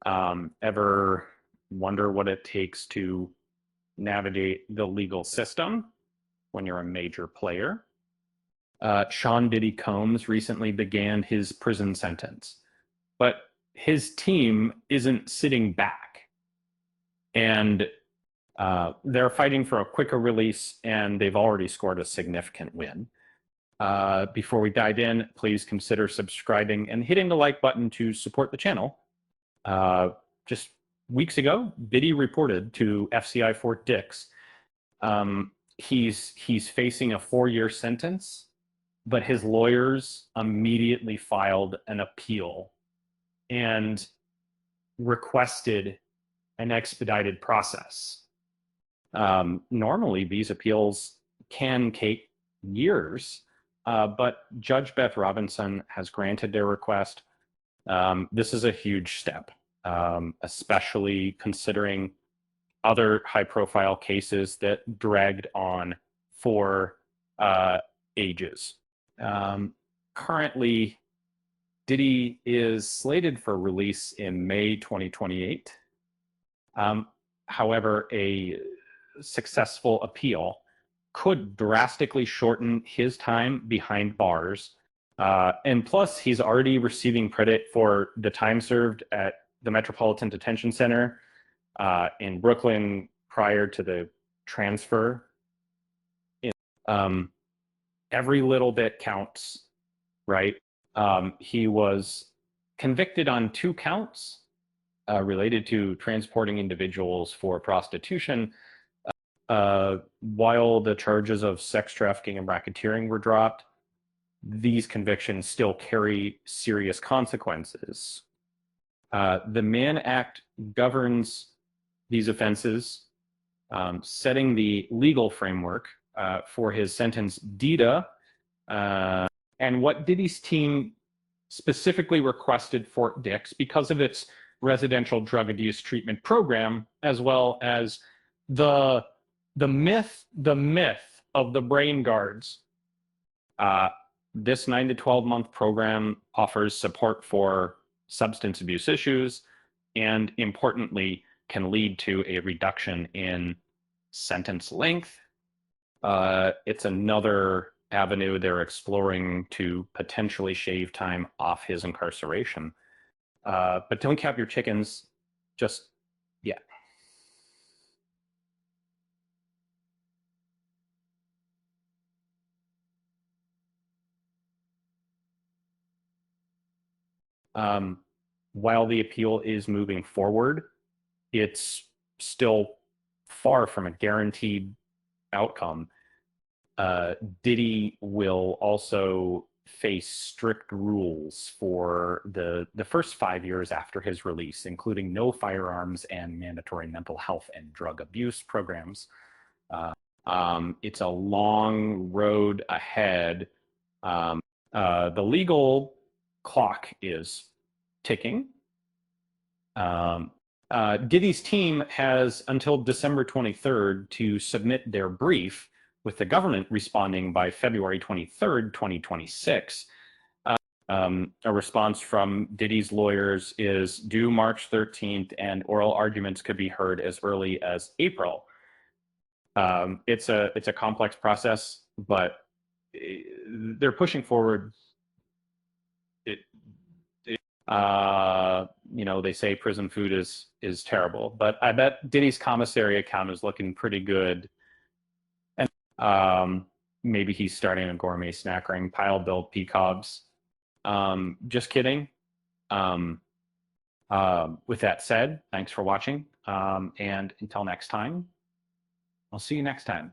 Ever wonder what it takes to navigate the legal system when you're a major player? Sean Diddy Combs recently began his prison sentence, but his team isn't sitting back, and they're fighting for a quicker release, and they've already scored a significant win. Before we dive in, please consider subscribing and hitting the like button to support the channel. Just weeks ago, Diddy reported to FCI Fort Dix. He's facing a 4-year sentence, but his lawyers immediately filed an appeal and requested an expedited process. Normally, these appeals can take years, but Judge Beth Robinson has granted their request. This is a huge step, especially considering other high-profile cases that dragged on for ages. Currently, Diddy is slated for release in May 2028. However, a successful appeal could drastically shorten his time behind bars. And plus, he's already receiving credit for the time served at the Metropolitan Detention Center in Brooklyn prior to the transfer. Every little bit counts, right? He was convicted on 2 counts related to transporting individuals for prostitution, while the charges of sex trafficking and racketeering were dropped. These convictions still carry serious consequences. The Mann Act governs these offenses, setting the legal framework for his sentence. DITA, and what Diddy's team specifically requested Fort Dix because of its residential drug abuse treatment program, as well as the myth of the brain guards. This 9 to 12 month program offers support for substance abuse issues, and importantly, can lead to a reduction in sentence length. It's another avenue they're exploring to potentially shave time off his incarceration. But don't count your chickens just yet. While the appeal is moving forward, it's still far from a guaranteed outcome. Diddy will also face strict rules for the first 5 years after his release, including no firearms and mandatory mental health and drug abuse programs. It's a long road ahead. The legal clock is ticking. Diddy's team has until December 23rd to submit their brief, with the government responding by February 23rd, 2026. A response from Diddy's lawyers is due March 13th, and oral arguments could be heard as early as April. It's a complex process, but they're pushing forward. They say prison food is terrible, but I bet Diddy's commissary account is looking pretty good. And maybe he's starting a gourmet snack ring, pile build peacocks. Just kidding. With that said, thanks for watching. And until next time, I'll see you next time.